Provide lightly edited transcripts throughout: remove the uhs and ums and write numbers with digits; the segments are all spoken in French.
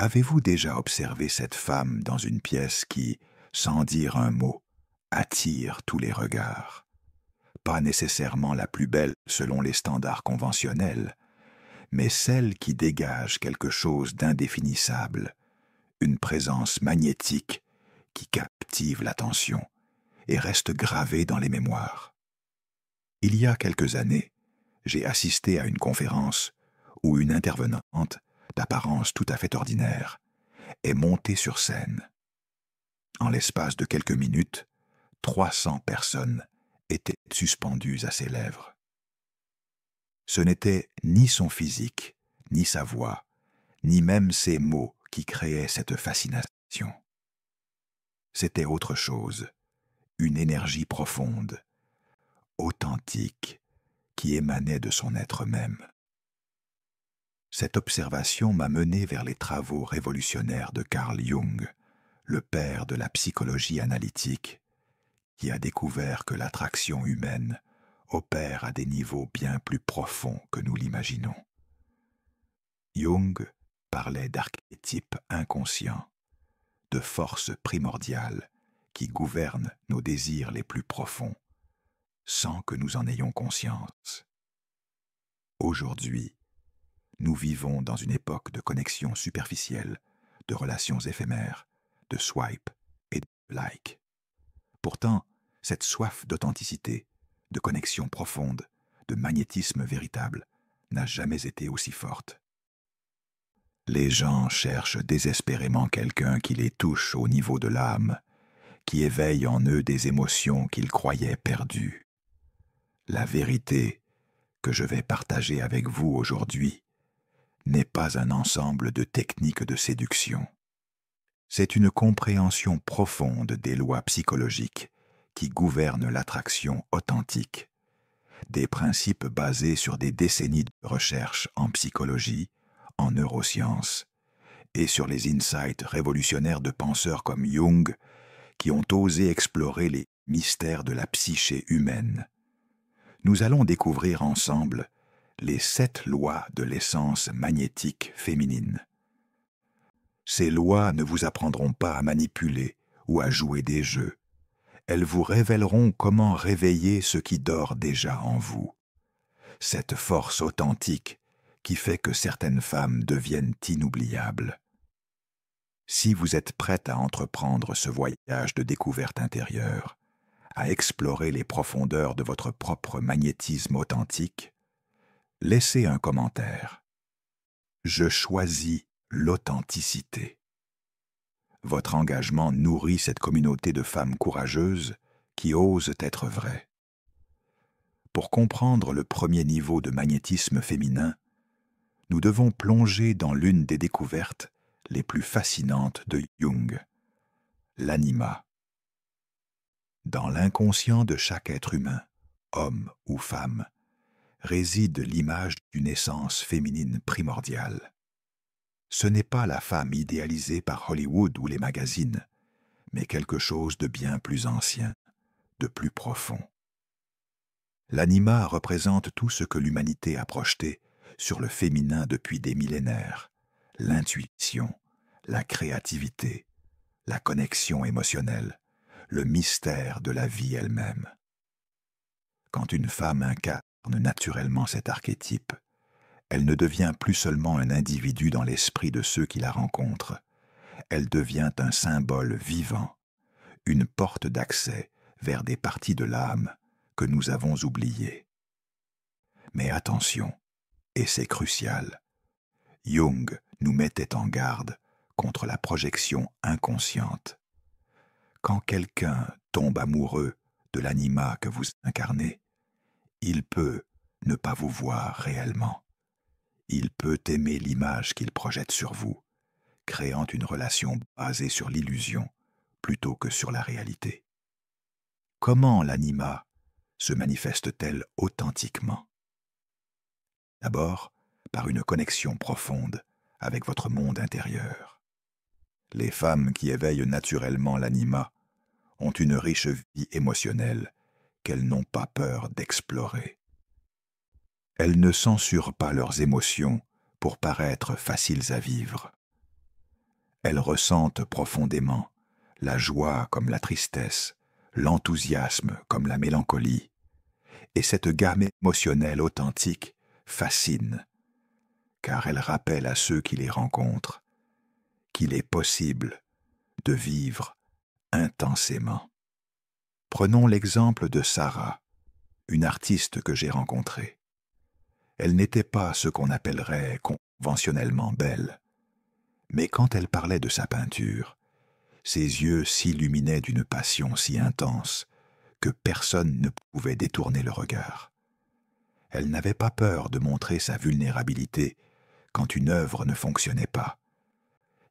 Avez-vous déjà observé cette femme dans une pièce qui, sans dire un mot, attire tous les regards? Pas nécessairement la plus belle selon les standards conventionnels, mais celle qui dégage quelque chose d'indéfinissable, une présence magnétique qui captive l'attention et reste gravée dans les mémoires. Il y a quelques années, j'ai assisté à une conférence où une intervenante, d'apparence tout à fait ordinaire, est montée sur scène. En l'espace de quelques minutes, 300 personnes étaient suspendues à ses lèvres. Ce n'était ni son physique, ni sa voix, ni même ses mots qui créaient cette fascination. C'était autre chose, une énergie profonde, authentique, qui émanait de son être même. Cette observation m'a mené vers les travaux révolutionnaires de Carl Jung, le père de la psychologie analytique, qui a découvert que l'attraction humaine opère à des niveaux bien plus profonds que nous l'imaginons. Jung parlait d'archétypes inconscients, de forces primordiales qui gouvernent nos désirs les plus profonds, sans que nous en ayons conscience. Aujourd'hui, nous vivons dans une époque de connexions superficielles, de relations éphémères, de swipe et de like. Pourtant, cette soif d'authenticité, de connexion profonde, de magnétisme véritable, n'a jamais été aussi forte. Les gens cherchent désespérément quelqu'un qui les touche au niveau de l'âme, qui éveille en eux des émotions qu'ils croyaient perdues. La vérité que je vais partager avec vous aujourd'hui n'est pas un ensemble de techniques de séduction. C'est une compréhension profonde des lois psychologiques qui gouvernent l'attraction authentique, des principes basés sur des décennies de recherche en psychologie, en neurosciences, et sur les insights révolutionnaires de penseurs comme Jung, qui ont osé explorer les mystères de la psyché humaine. Nous allons découvrir ensemble les 7 lois de l'essence magnétique féminine. Ces lois ne vous apprendront pas à manipuler ou à jouer des jeux. Elles vous révéleront comment réveiller ce qui dort déjà en vous. Cette force authentique qui fait que certaines femmes deviennent inoubliables. Si vous êtes prête à entreprendre ce voyage de découverte intérieure, à explorer les profondeurs de votre propre magnétisme authentique, laissez un commentaire. Je choisis l'authenticité. Votre engagement nourrit cette communauté de femmes courageuses qui osent être vraies. Pour comprendre le premier niveau de magnétisme féminin, nous devons plonger dans l'une des découvertes les plus fascinantes de Jung, l'anima. Dans l'inconscient de chaque être humain, homme ou femme, réside l'image d'une essence féminine primordiale. Ce n'est pas la femme idéalisée par Hollywood ou les magazines, mais quelque chose de bien plus ancien, de plus profond. L'anima représente tout ce que l'humanité a projeté sur le féminin depuis des millénaires, l'intuition, la créativité, la connexion émotionnelle, le mystère de la vie elle-même. Quand une femme incarne naturellement cet archétype, elle ne devient plus seulement un individu dans l'esprit de ceux qui la rencontrent, elle devient un symbole vivant, une porte d'accès vers des parties de l'âme que nous avons oubliées. Mais attention, et c'est crucial, Jung nous mettait en garde contre la projection inconsciente. Quand quelqu'un tombe amoureux de l'anima que vous incarnez, il peut ne pas vous voir réellement. Il peut aimer l'image qu'il projette sur vous, créant une relation basée sur l'illusion plutôt que sur la réalité. Comment l'anima se manifeste-t-elle authentiquement? D'abord, par une connexion profonde avec votre monde intérieur. Les femmes qui éveillent naturellement l'anima ont une riche vie émotionnelle qu'elles n'ont pas peur d'explorer. Elles ne censurent pas leurs émotions pour paraître faciles à vivre. Elles ressentent profondément la joie comme la tristesse, l'enthousiasme comme la mélancolie. Et cette gamme émotionnelle authentique fascine, car elle rappelle à ceux qui les rencontrent qu'il est possible de vivre intensément. Prenons l'exemple de Sarah, une artiste que j'ai rencontrée. Elle n'était pas ce qu'on appellerait conventionnellement belle, mais quand elle parlait de sa peinture, ses yeux s'illuminaient d'une passion si intense que personne ne pouvait détourner le regard. Elle n'avait pas peur de montrer sa vulnérabilité quand une œuvre ne fonctionnait pas,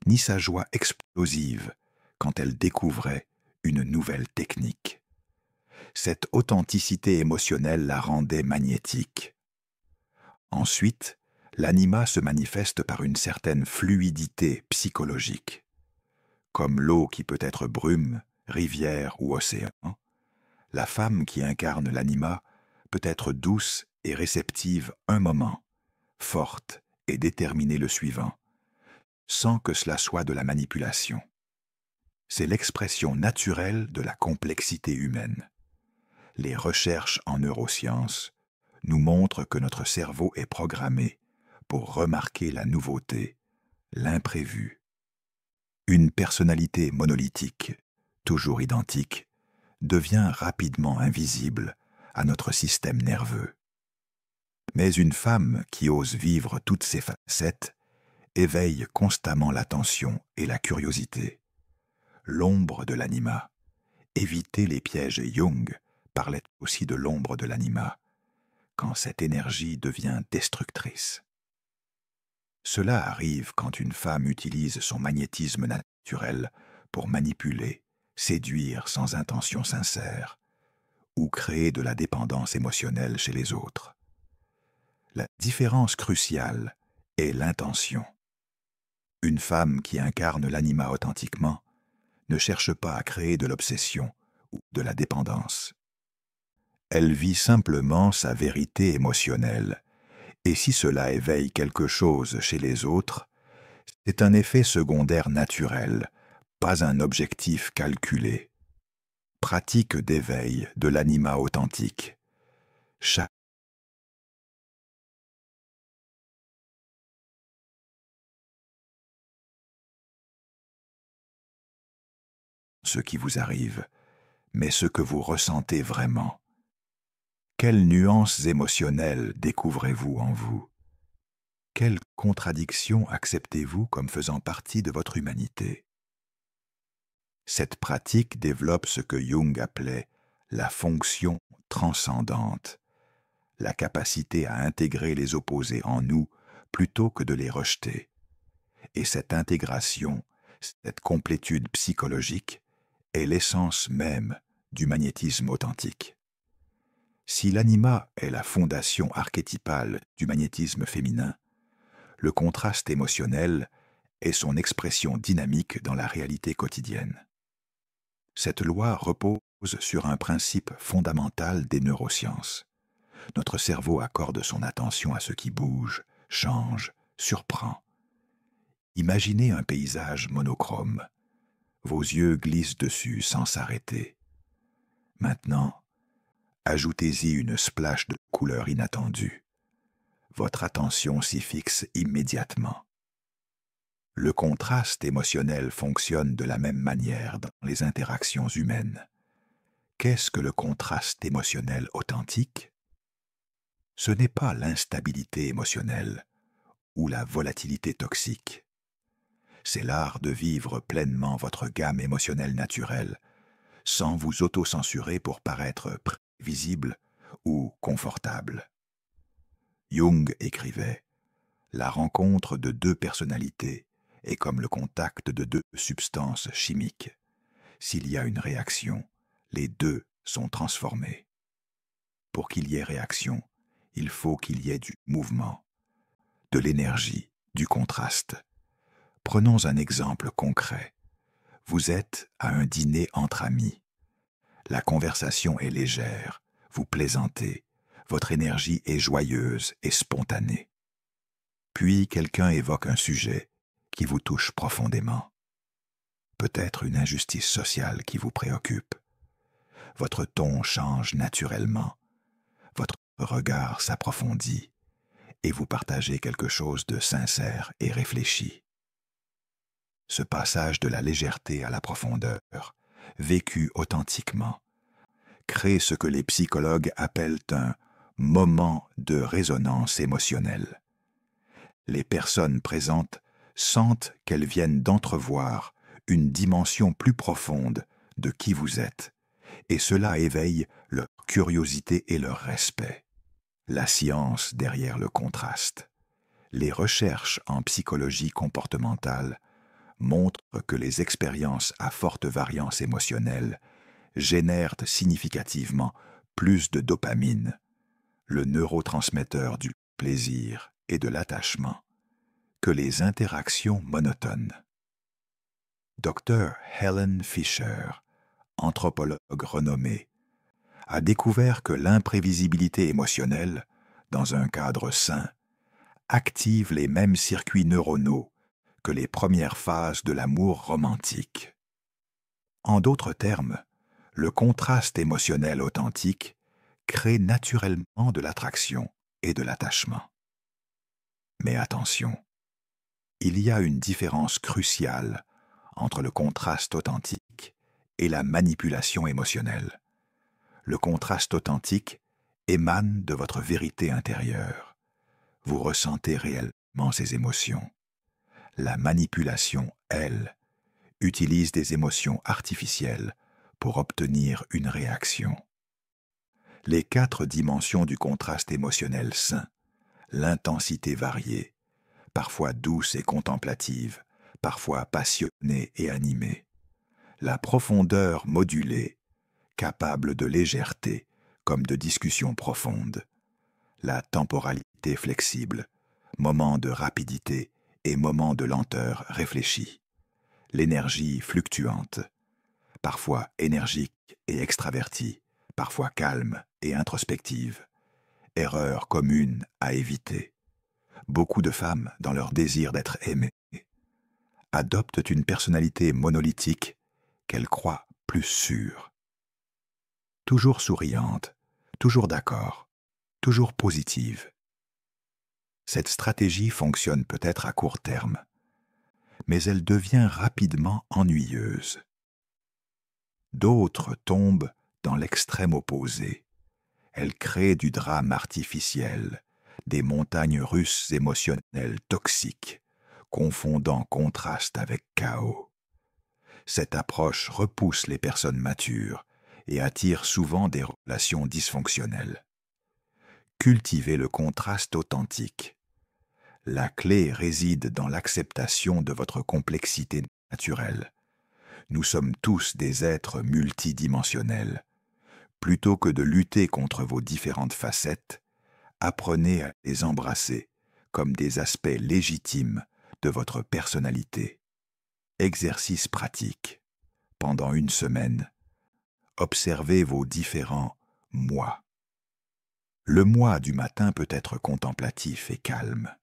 ni sa joie explosive quand elle découvrait une nouvelle technique. Cette authenticité émotionnelle la rendait magnétique. Ensuite, l'anima se manifeste par une certaine fluidité psychologique. Comme l'eau qui peut être brume, rivière ou océan, la femme qui incarne l'anima peut être douce et réceptive un moment, forte et déterminée le suivant, sans que cela soit de la manipulation. C'est l'expression naturelle de la complexité humaine. Les recherches en neurosciences nous montrent que notre cerveau est programmé pour remarquer la nouveauté, l'imprévu. Une personnalité monolithique, toujours identique, devient rapidement invisible à notre système nerveux. Mais une femme qui ose vivre toutes ses facettes éveille constamment l'attention et la curiosité. L'ombre de l'anima. Éviter les pièges. Jung parlait aussi de l'ombre de l'anima, quand cette énergie devient destructrice. Cela arrive quand une femme utilise son magnétisme naturel pour manipuler, séduire sans intention sincère, ou créer de la dépendance émotionnelle chez les autres. La différence cruciale est l'intention. Une femme qui incarne l'anima authentiquement ne cherche pas à créer de l'obsession ou de la dépendance. Elle vit simplement sa vérité émotionnelle, et si cela éveille quelque chose chez les autres, c'est un effet secondaire naturel, pas un objectif calculé. Pratique d'éveil de l'anima authentique. Chaque ce qui vous arrive, mais ce que vous ressentez vraiment. Quelles nuances émotionnelles découvrez-vous en vous? Quelles contradictions acceptez-vous comme faisant partie de votre humanité? Cette pratique développe ce que Jung appelait la fonction transcendante, la capacité à intégrer les opposés en nous plutôt que de les rejeter. Et cette intégration, cette complétude psychologique, est l'essence même du magnétisme authentique. Si l'anima est la fondation archétypale du magnétisme féminin, le contraste émotionnel est son expression dynamique dans la réalité quotidienne. Cette loi repose sur un principe fondamental des neurosciences. Notre cerveau accorde son attention à ce qui bouge, change, surprend. Imaginez un paysage monochrome. Vos yeux glissent dessus sans s'arrêter. Maintenant, ajoutez-y une splash de couleur inattendue. Votre attention s'y fixe immédiatement. Le contraste émotionnel fonctionne de la même manière dans les interactions humaines. Qu'est-ce que le contraste émotionnel authentique? Ce n'est pas l'instabilité émotionnelle ou la volatilité toxique. C'est l'art de vivre pleinement votre gamme émotionnelle naturelle, sans vous auto-censurer pour paraître prévisible ou confortable. Jung écrivait « La rencontre de deux personnalités est comme le contact de deux substances chimiques. S'il y a une réaction, les deux sont transformés. Pour qu'il y ait réaction, il faut qu'il y ait du mouvement, de l'énergie, du contraste. Prenons un exemple concret. Vous êtes à un dîner entre amis. La conversation est légère, vous plaisantez, votre énergie est joyeuse et spontanée. Puis quelqu'un évoque un sujet qui vous touche profondément. peut-être une injustice sociale qui vous préoccupe. Votre ton change naturellement, votre regard s'approfondit et vous partagez quelque chose de sincère et réfléchi. Ce passage de la légèreté à la profondeur, vécu authentiquement, crée ce que les psychologues appellent un moment de résonance émotionnelle. Les personnes présentes sentent qu'elles viennent d'entrevoir une dimension plus profonde de qui vous êtes, et cela éveille leur curiosité et leur respect. La science derrière le contraste. Les recherches en psychologie comportementale montrent que les expériences à forte variance émotionnelle génèrent significativement plus de dopamine, le neurotransmetteur du plaisir et de l'attachement, que les interactions monotones. Dr. Helen Fisher, anthropologue renommée, a découvert que l'imprévisibilité émotionnelle, dans un cadre sain, active les mêmes circuits neuronaux que les premières phases de l'amour romantique. En d'autres termes, le contraste émotionnel authentique crée naturellement de l'attraction et de l'attachement. Mais attention, il y a une différence cruciale entre le contraste authentique et la manipulation émotionnelle. Le contraste authentique émane de votre vérité intérieure. Vous ressentez réellement ces émotions. La manipulation, elle, utilise des émotions artificielles pour obtenir une réaction. Les 4 dimensions du contraste émotionnel sain, l'intensité variée, parfois douce et contemplative, parfois passionnée et animée, la profondeur modulée, capable de légèreté comme de discussion profonde, la temporalité flexible, moment de rapidité et moment de lenteur réfléchie, l'énergie fluctuante, parfois énergique et extravertie, parfois calme et introspective, erreur commune à éviter. Beaucoup de femmes, dans leur désir d'être aimées, adoptent une personnalité monolithique qu'elles croient plus sûre. Toujours souriante, toujours d'accord, toujours positive. Cette stratégie fonctionne peut-être à court terme, mais elle devient rapidement ennuyeuse. D'autres tombent dans l'extrême opposé. Elles créent du drame artificiel, des montagnes russes émotionnelles toxiques, confondant contraste avec chaos. Cette approche repousse les personnes matures et attire souvent des relations dysfonctionnelles. Cultivez le contraste authentique. La clé réside dans l'acceptation de votre complexité naturelle. Nous sommes tous des êtres multidimensionnels. Plutôt que de lutter contre vos différentes facettes, apprenez à les embrasser comme des aspects légitimes de votre personnalité. Exercice pratique. Pendant une semaine, observez vos différents moi. Le moi du matin peut être contemplatif et calme.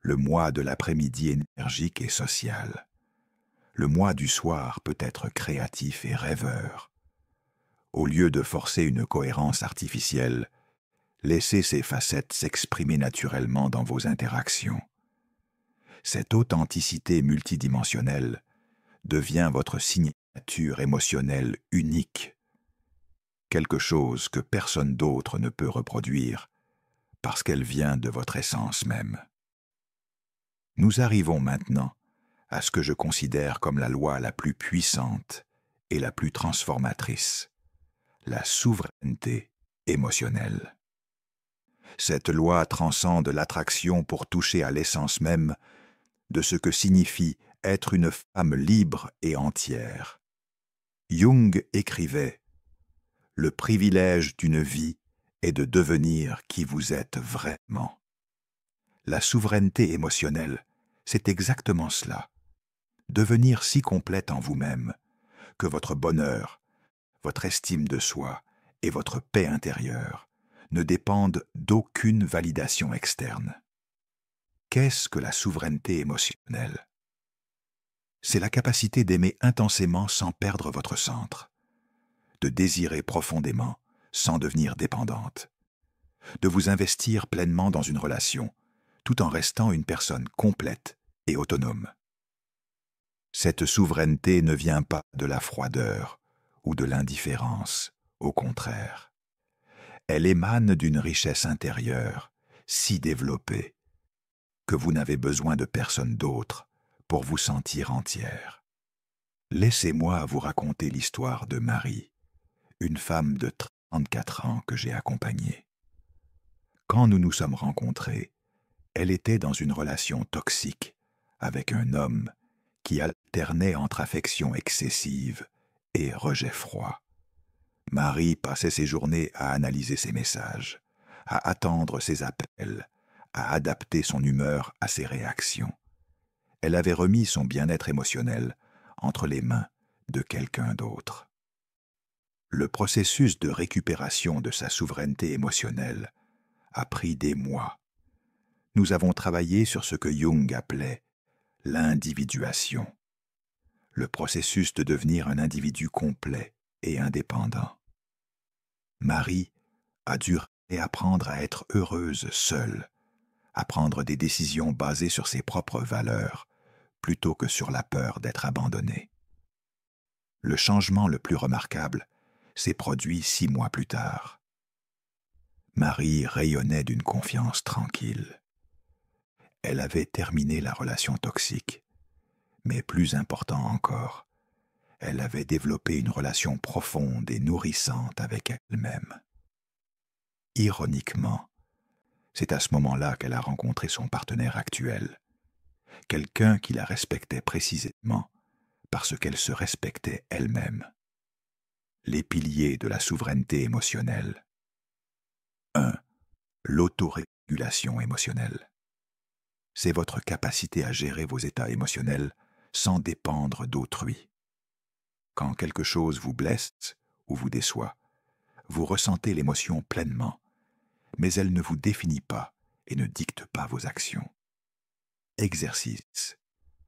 Le moi de l'après-midi énergique et social. Le moi du soir peut être créatif et rêveur. Au lieu de forcer une cohérence artificielle, laissez ces facettes s'exprimer naturellement dans vos interactions. Cette authenticité multidimensionnelle devient votre signature émotionnelle unique, quelque chose que personne d'autre ne peut reproduire parce qu'elle vient de votre essence même. Nous arrivons maintenant à ce que je considère comme la loi la plus puissante et la plus transformatrice, la souveraineté émotionnelle. Cette loi transcende l'attraction pour toucher à l'essence même de ce que signifie être une femme libre et entière. Jung écrivait « Le privilège d'une vie est de devenir qui vous êtes vraiment ». La souveraineté émotionnelle, c'est exactement cela. Devenir si complète en vous-même que votre bonheur, votre estime de soi et votre paix intérieure ne dépendent d'aucune validation externe. Qu'est-ce que la souveraineté émotionnelle ? c'est la capacité d'aimer intensément sans perdre votre centre, de désirer profondément sans devenir dépendante, de vous investir pleinement dans une relation, tout en restant une personne complète et autonome. Cette souveraineté ne vient pas de la froideur ou de l'indifférence, au contraire. Elle émane d'une richesse intérieure, si développée, que vous n'avez besoin de personne d'autre pour vous sentir entière. Laissez-moi vous raconter l'histoire de Marie, une femme de 34 ans que j'ai accompagnée. Quand nous nous sommes rencontrés, elle était dans une relation toxique avec un homme qui alternait entre affection excessive et rejet froid. Marie passait ses journées à analyser ses messages, à attendre ses appels, à adapter son humeur à ses réactions. Elle avait remis son bien-être émotionnel entre les mains de quelqu'un d'autre. Le processus de récupération de sa souveraineté émotionnelle a pris des mois. Nous avons travaillé sur ce que Jung appelait l'individuation, le processus de devenir un individu complet et indépendant. Marie a dû réapprendre à être heureuse seule, à prendre des décisions basées sur ses propres valeurs, plutôt que sur la peur d'être abandonnée. Le changement le plus remarquable s'est produit 6 mois plus tard. Marie rayonnait d'une confiance tranquille. Elle avait terminé la relation toxique, mais plus important encore, elle avait développé une relation profonde et nourrissante avec elle-même. Ironiquement, c'est à ce moment-là qu'elle a rencontré son partenaire actuel, quelqu'un qui la respectait précisément parce qu'elle se respectait elle-même. Les piliers de la souveraineté émotionnelle. 1. L'autorégulation émotionnelle. C'est votre capacité à gérer vos états émotionnels sans dépendre d'autrui. Quand quelque chose vous blesse ou vous déçoit, vous ressentez l'émotion pleinement, mais elle ne vous définit pas et ne dicte pas vos actions. Exercice.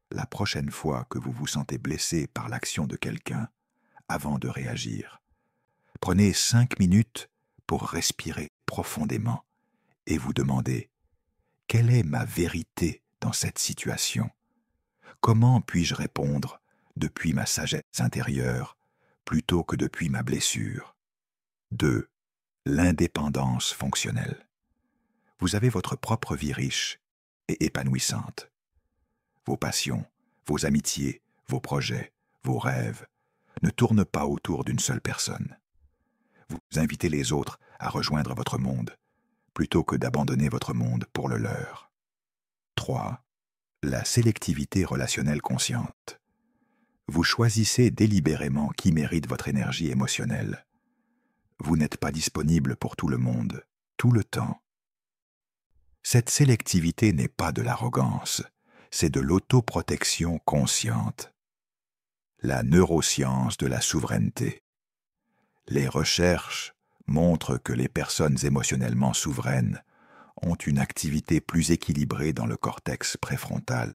La prochaine fois que vous vous sentez blessé par l'action de quelqu'un, avant de réagir, prenez 5 minutes pour respirer profondément et vous demander « Quelle est ma vérité dans cette situation ? Comment puis-je répondre depuis ma sagesse intérieure plutôt que depuis ma blessure ?» 2. L'indépendance fonctionnelle. Vous avez votre propre vie riche et épanouissante. Vos passions, vos amitiés, vos projets, vos rêves ne tournent pas autour d'une seule personne. Vous invitez les autres à rejoindre votre monde, plutôt que d'abandonner votre monde pour le leur. 3. La sélectivité relationnelle consciente. Vous choisissez délibérément qui mérite votre énergie émotionnelle. Vous n'êtes pas disponible pour tout le monde, tout le temps. Cette sélectivité n'est pas de l'arrogance, c'est de l'autoprotection consciente. La neuroscience de la souveraineté. Les recherches montrent que les personnes émotionnellement souveraines ont une activité plus équilibrée dans le cortex préfrontal,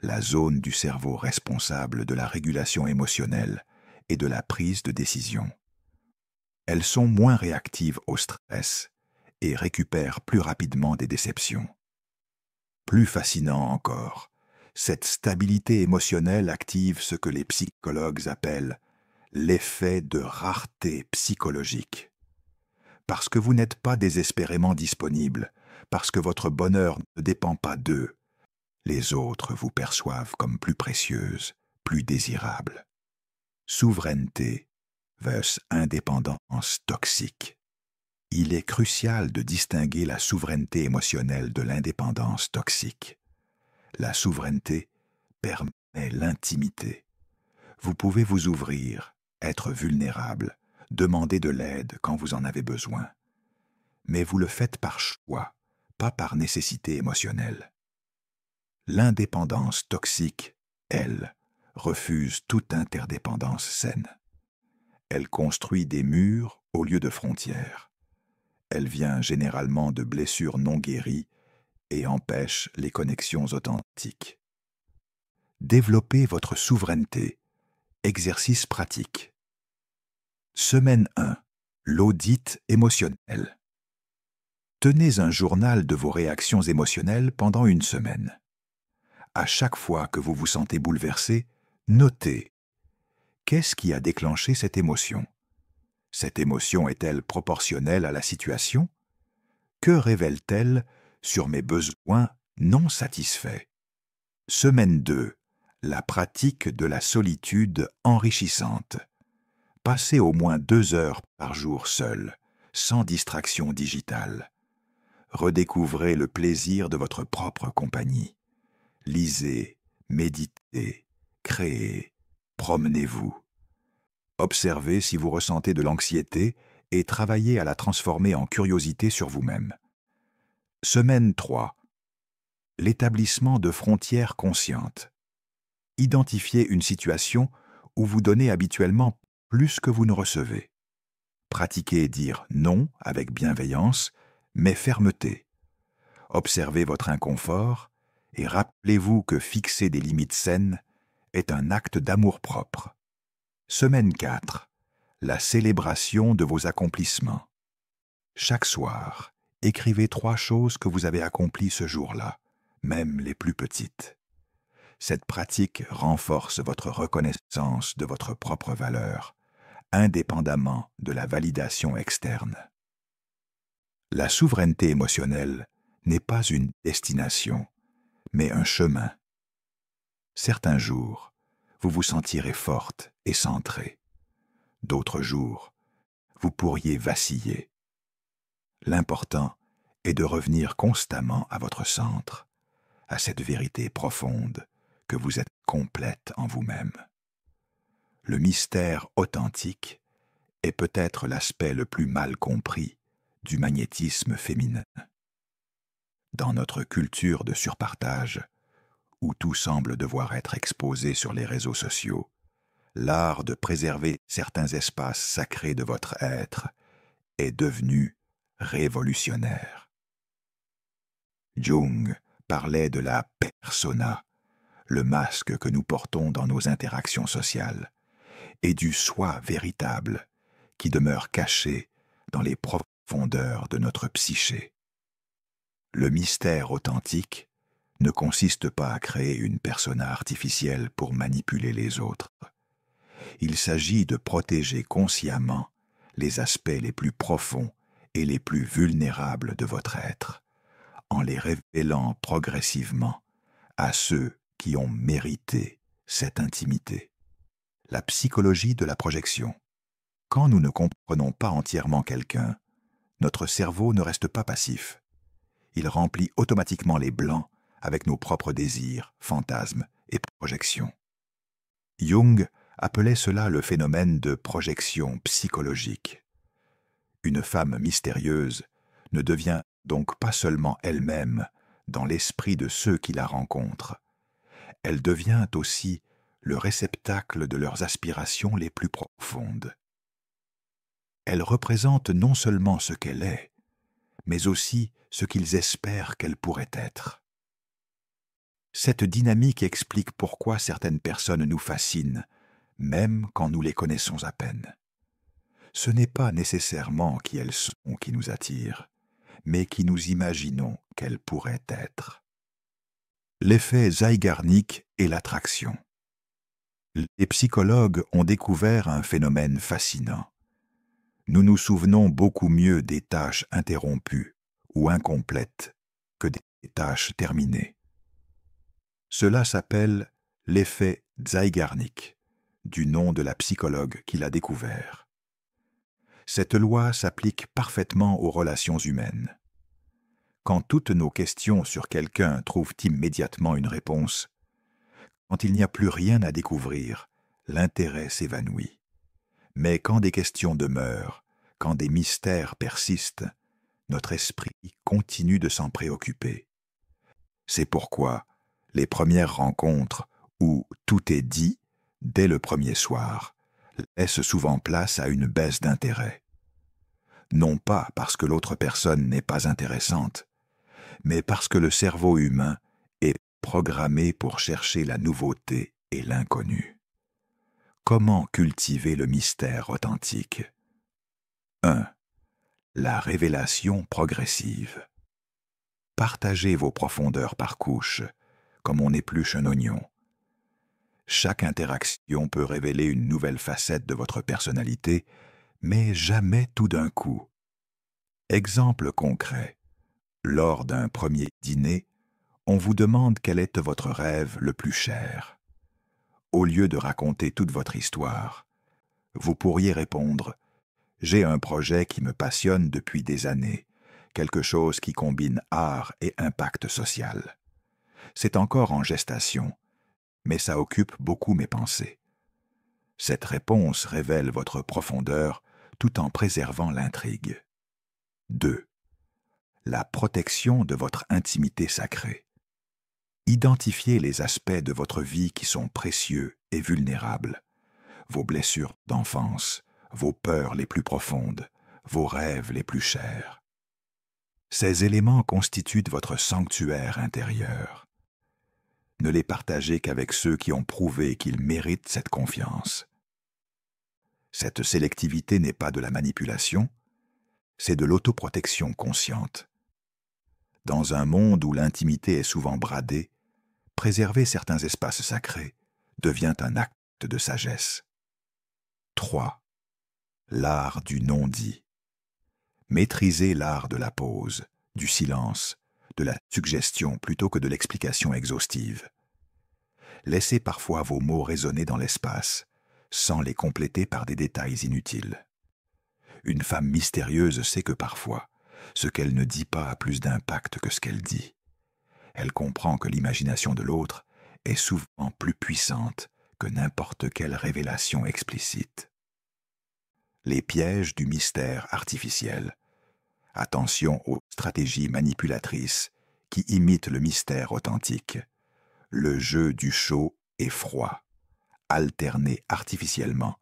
la zone du cerveau responsable de la régulation émotionnelle et de la prise de décision. Elles sont moins réactives au stress et récupèrent plus rapidement des déceptions. Plus fascinant encore, cette stabilité émotionnelle active ce que les psychologues appellent l'effet de rareté psychologique. Parce que vous n'êtes pas désespérément disponible, parce que votre bonheur ne dépend pas d'eux, les autres vous perçoivent comme plus précieuse, plus désirable. Souveraineté versus indépendance toxique. Il est crucial de distinguer la souveraineté émotionnelle de l'indépendance toxique. La souveraineté permet l'intimité. Vous pouvez vous ouvrir, être vulnérable, demander de l'aide quand vous en avez besoin. Mais vous le faites par choix, pas par nécessité émotionnelle. L'indépendance toxique, elle, refuse toute interdépendance saine. Elle construit des murs au lieu de frontières. Elle vient généralement de blessures non guéries et empêche les connexions authentiques. Développez votre souveraineté. Exercice pratique. Semaine 1. L'audit émotionnel. Tenez un journal de vos réactions émotionnelles pendant une semaine. À chaque fois que vous vous sentez bouleversé, notez. Qu'est-ce qui a déclenché cette émotion? Cette émotion est-elle proportionnelle à la situation? Que révèle-t-elle sur mes besoins non satisfaits? Semaine 2. La pratique de la solitude enrichissante. Passez au moins 2 heures par jour seul, sans distraction digitale. Redécouvrez le plaisir de votre propre compagnie. Lisez, méditez, créez, promenez-vous. Observez si vous ressentez de l'anxiété et travaillez à la transformer en curiosité sur vous-même. Semaine 3. L'établissement de frontières conscientes. Identifiez une situation où vous donnez habituellement plus que vous ne recevez. Pratiquez dire non avec bienveillance, mais fermeté. Observez votre inconfort et rappelez-vous que fixer des limites saines est un acte d'amour-propre. Semaine 4. La célébration de vos accomplissements. Chaque soir, écrivez 3 choses que vous avez accomplies ce jour-là, même les plus petites. Cette pratique renforce votre reconnaissance de votre propre valeur, indépendamment de la validation externe. La souveraineté émotionnelle n'est pas une destination, mais un chemin. Certains jours, vous vous sentirez forte et centrée. D'autres jours, vous pourriez vaciller. L'important est de revenir constamment à votre centre, à cette vérité profonde que vous êtes complète en vous-même. Le mystère authentique est peut-être l'aspect le plus mal compris du magnétisme féminin. Dans notre culture de surpartage, où tout semble devoir être exposé sur les réseaux sociaux, l'art de préserver certains espaces sacrés de votre être est devenu révolutionnaire. Jung parlait de la persona, le masque que nous portons dans nos interactions sociales, et du soi véritable qui demeure caché dans les profondeurs de notre psyché. Le mystère authentique ne consiste pas à créer une persona artificielle pour manipuler les autres. Il s'agit de protéger consciemment les aspects les plus profonds et les plus vulnérables de votre être, en les révélant progressivement à ceux qui ont mérité cette intimité. La psychologie de la projection. Quand nous ne comprenons pas entièrement quelqu'un, notre cerveau ne reste pas passif. Il remplit automatiquement les blancs avec nos propres désirs, fantasmes et projections. Jung appelait cela le phénomène de projection psychologique. Une femme mystérieuse ne devient donc pas seulement elle-même dans l'esprit de ceux qui la rencontrent, elle devient aussi le réceptacle de leurs aspirations les plus profondes. Elle représente non seulement ce qu'elle est, mais aussi ce qu'ils espèrent qu'elle pourrait être. Cette dynamique explique pourquoi certaines personnes nous fascinent, même quand nous les connaissons à peine. Ce n'est pas nécessairement qui elles sont qui nous attirent, mais qui nous imaginons qu'elles pourraient être. L'effet Zeigarnik et l'attraction. Les psychologues ont découvert un phénomène fascinant. Nous nous souvenons beaucoup mieux des tâches interrompues ou incomplètes que des tâches terminées. Cela s'appelle l'effet Zeigarnik, du nom de la psychologue qui l'a découvert. Cette loi s'applique parfaitement aux relations humaines. Quand toutes nos questions sur quelqu'un trouvent immédiatement une réponse, quand il n'y a plus rien à découvrir, l'intérêt s'évanouit. Mais quand des questions demeurent, quand des mystères persistent, notre esprit continue de s'en préoccuper. C'est pourquoi les premières rencontres où tout est dit dès le premier soir laissent souvent place à une baisse d'intérêt. Non pas parce que l'autre personne n'est pas intéressante, mais parce que le cerveau humain est programmé pour chercher la nouveauté et l'inconnu. Comment cultiver le mystère authentique? 1. La révélation progressive. Partagez vos profondeurs par couches, comme on épluche un oignon. Chaque interaction peut révéler une nouvelle facette de votre personnalité, mais jamais tout d'un coup. Exemple concret. Lors d'un premier dîner, on vous demande quel est votre rêve le plus cher. Au lieu de raconter toute votre histoire, vous pourriez répondre « J'ai un projet qui me passionne depuis des années, quelque chose qui combine art et impact social. C'est encore en gestation, mais ça occupe beaucoup mes pensées. » Cette réponse révèle votre profondeur tout en préservant l'intrigue. 2. La protection de votre intimité sacrée. Identifiez les aspects de votre vie qui sont précieux et vulnérables. Vos blessures d'enfance, vos peurs les plus profondes, vos rêves les plus chers. Ces éléments constituent votre sanctuaire intérieur. Ne les partagez qu'avec ceux qui ont prouvé qu'ils méritent cette confiance. Cette sélectivité n'est pas de la manipulation, c'est de l'autoprotection consciente. Dans un monde où l'intimité est souvent bradée, préserver certains espaces sacrés devient un acte de sagesse. 3. L'art du non-dit. Maîtrisez l'art de la pause, du silence, de la suggestion plutôt que de l'explication exhaustive. Laissez parfois vos mots résonner dans l'espace, sans les compléter par des détails inutiles. Une femme mystérieuse sait que parfois, ce qu'elle ne dit pas a plus d'impact que ce qu'elle dit. Elle comprend que l'imagination de l'autre est souvent plus puissante que n'importe quelle révélation explicite. Les pièges du mystère artificiel. Attention aux stratégies manipulatrices qui imitent le mystère authentique. Le jeu du chaud et froid, alterné artificiellement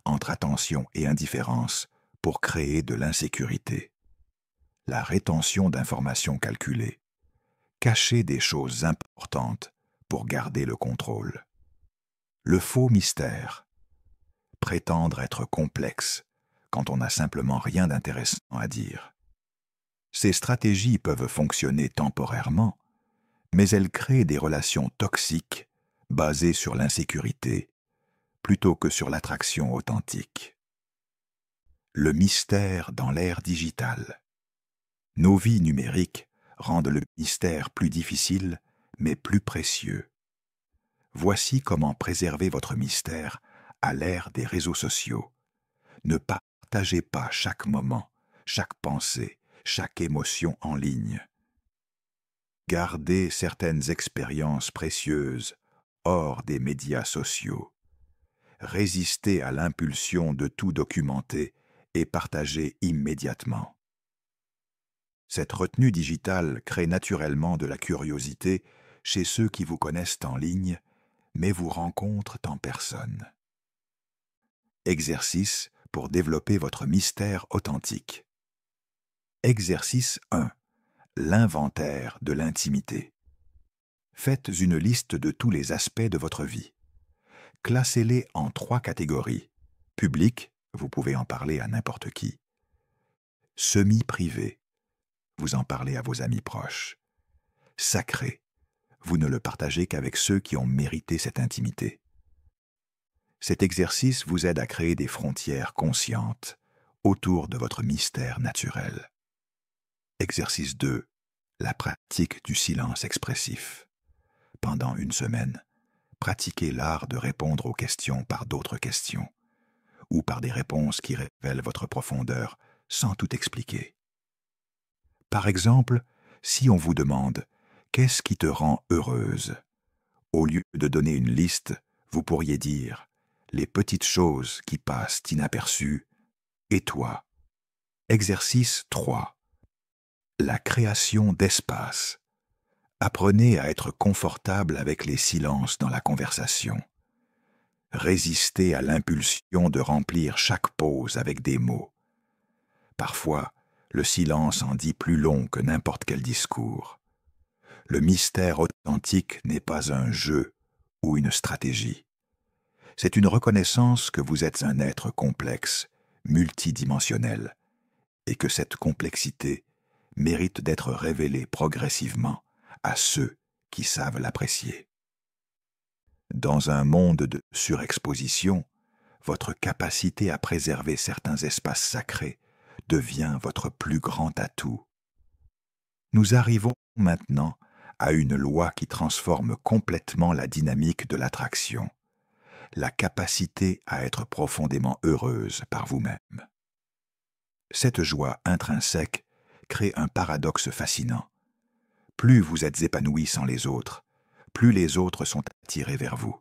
entre attention et indifférence pour créer de l'insécurité. La rétention d'informations calculées. Cacher des choses importantes pour garder le contrôle. Le faux mystère. Prétendre être complexe quand on n'a simplement rien d'intéressant à dire. Ces stratégies peuvent fonctionner temporairement, mais elles créent des relations toxiques basées sur l'insécurité plutôt que sur l'attraction authentique. Le mystère dans l'ère digitale. Nos vies numériques rendent le mystère plus difficile, mais plus précieux. Voici comment préserver votre mystère à l'ère des réseaux sociaux. Ne partagez pas chaque moment, chaque pensée, chaque émotion en ligne. Gardez certaines expériences précieuses hors des médias sociaux. Résistez à l'impulsion de tout documenter et partager immédiatement. Cette retenue digitale crée naturellement de la curiosité chez ceux qui vous connaissent en ligne, mais vous rencontrent en personne. Exercice pour développer votre mystère authentique. Exercice 1. L'inventaire de l'intimité. Faites une liste de tous les aspects de votre vie. Classez-les en 3 catégories. Public, vous pouvez en parler à n'importe qui. Semi-privé, vous en parlez à vos amis proches. Sacré, vous ne le partagez qu'avec ceux qui ont mérité cette intimité. Cet exercice vous aide à créer des frontières conscientes autour de votre mystère naturel. Exercice 2. La pratique du silence expressif. Pendant une semaine, pratiquez l'art de répondre aux questions par d'autres questions, ou par des réponses qui révèlent votre profondeur sans tout expliquer. Par exemple, si on vous demande « Qu'est-ce qui te rend heureuse ?», au lieu de donner une liste, vous pourriez dire « Les petites choses qui passent inaperçues, et toi ?» Exercice 3. La création d'espace. Apprenez à être confortable avec les silences dans la conversation. Résistez à l'impulsion de remplir chaque pause avec des mots. Parfois, le silence en dit plus long que n'importe quel discours. Le mystère authentique n'est pas un jeu ou une stratégie. C'est une reconnaissance que vous êtes un être complexe, multidimensionnel, et que cette complexité mérite d'être révélée progressivement à ceux qui savent l'apprécier. Dans un monde de surexposition, votre capacité à préserver certains espaces sacrés devient votre plus grand atout. Nous arrivons maintenant à une loi qui transforme complètement la dynamique de l'attraction, la capacité à être profondément heureuse par vous-même. Cette joie intrinsèque crée un paradoxe fascinant. Plus vous êtes épanoui sans les autres, plus les autres sont attirés vers vous.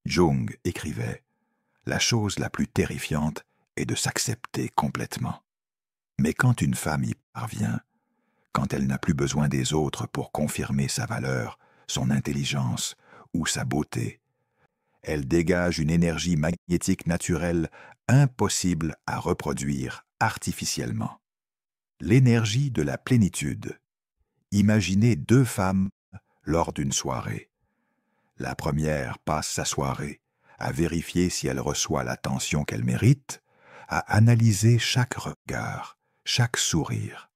Jung écrivait « La chose la plus terrifiante est de s'accepter complètement. Mais quand une femme y parvient, quand elle n'a plus besoin des autres pour confirmer sa valeur, son intelligence ou sa beauté, elle dégage une énergie magnétique naturelle impossible à reproduire artificiellement. L'énergie de la plénitude. Imaginez deux femmes lors d'une soirée. La première passe sa soirée à vérifier si elle reçoit l'attention qu'elle mérite, à analyser chaque regard, chaque sourire.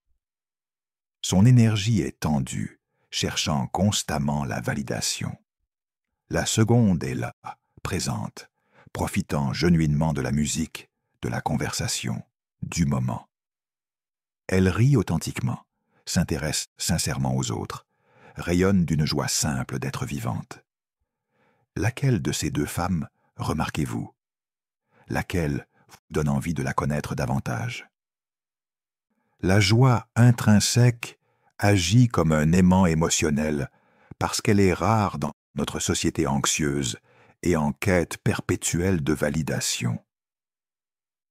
Son énergie est tendue, cherchant constamment la validation. La seconde est là, présente, profitant genuinement de la musique, de la conversation, du moment. Elle rit authentiquement, s'intéresse sincèrement aux autres, rayonne d'une joie simple d'être vivante. Laquelle de ces deux femmes remarquez-vous? Laquelle vous donne envie de la connaître davantage? La joie intrinsèque agit comme un aimant émotionnel parce qu'elle est rare dans notre société anxieuse et en quête perpétuelle de validation.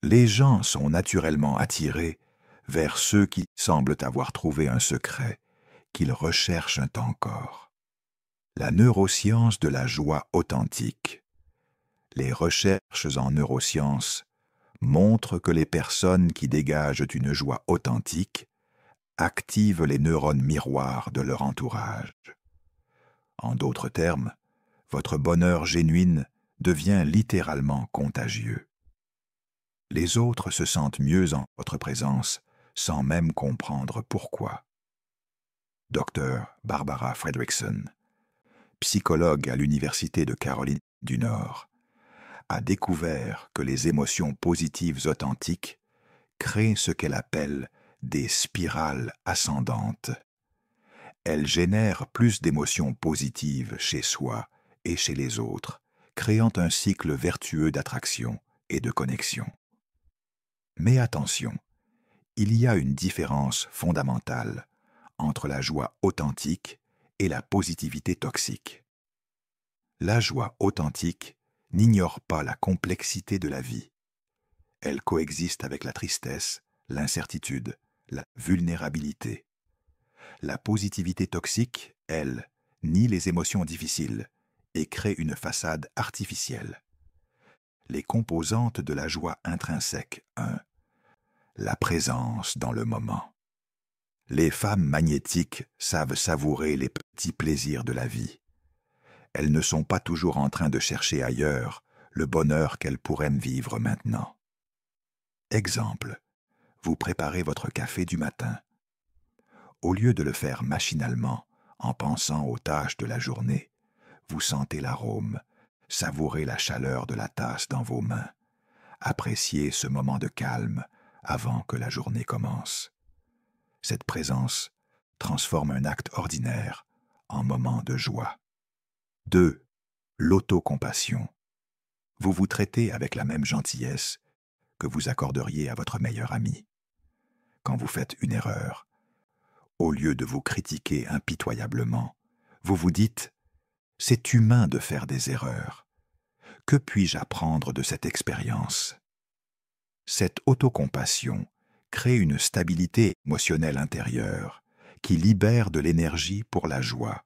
Les gens sont naturellement attirés vers ceux qui semblent avoir trouvé un secret qu'ils recherchent encore. La neuroscience de la joie authentique. Les recherches en neurosciences montrent que les personnes qui dégagent une joie authentique activent les neurones miroirs de leur entourage. En d'autres termes, votre bonheur génuine devient littéralement contagieux. Les autres se sentent mieux en votre présence sans même comprendre pourquoi. Dr. Barbara Fredrickson, psychologue à l'Université de Caroline du Nord, a découvert que les émotions positives authentiques créent ce qu'elle appelle des spirales ascendantes. Elles génèrent plus d'émotions positives chez soi et chez les autres, créant un cycle vertueux d'attraction et de connexion. Mais attention, il y a une différence fondamentale entre la joie authentique et la positivité toxique. La joie authentique n'ignore pas la complexité de la vie. Elle coexiste avec la tristesse, l'incertitude, la vulnérabilité. La positivité toxique, elle, nie les émotions difficiles et crée une façade artificielle. Les composantes de la joie intrinsèque 1. La présence dans le moment. Les femmes magnétiques savent savourer les petits plaisirs de la vie. Elles ne sont pas toujours en train de chercher ailleurs le bonheur qu'elles pourraient vivre maintenant. Exemple, vous préparez votre café du matin. Au lieu de le faire machinalement, en pensant aux tâches de la journée, vous sentez l'arôme, savourez la chaleur de la tasse dans vos mains, appréciez ce moment de calme avant que la journée commence. Cette présence transforme un acte ordinaire en moment de joie. 2. L'autocompassion. Vous vous traitez avec la même gentillesse que vous accorderiez à votre meilleur ami. Quand vous faites une erreur, au lieu de vous critiquer impitoyablement, vous vous dites « C'est humain de faire des erreurs. Que puis-je apprendre de cette expérience ?» Cette autocompassion crée une stabilité émotionnelle intérieure qui libère de l'énergie pour la joie,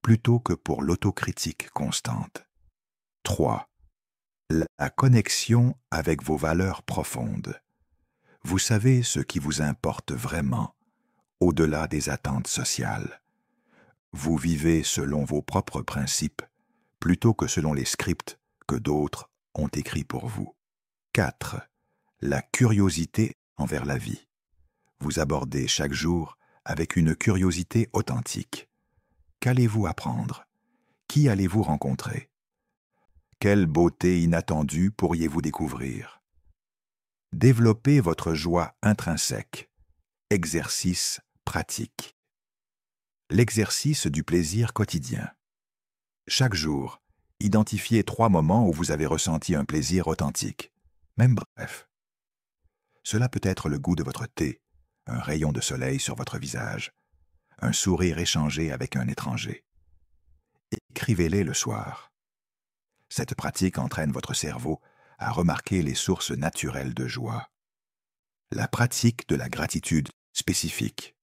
plutôt que pour l'autocritique constante. 3. La connexion avec vos valeurs profondes. Vous savez ce qui vous importe vraiment, au-delà des attentes sociales. Vous vivez selon vos propres principes plutôt que selon les scripts que d'autres ont écrits pour vous. 4. La curiosité envers la vie. Vous abordez chaque jour avec une curiosité authentique. Qu'allez-vous apprendre? Qui allez-vous rencontrer? Quelle beauté inattendue pourriez-vous découvrir? Développez votre joie intrinsèque. Exercice pratique. L'exercice du plaisir quotidien. Chaque jour, identifiez 3 moments où vous avez ressenti un plaisir authentique, même bref. Cela peut être le goût de votre thé, un rayon de soleil sur votre visage, un sourire échangé avec un étranger. Écrivez-les le soir. Cette pratique entraîne votre cerveau à remarquer les sources naturelles de joie. La pratique de la gratitude spécifique.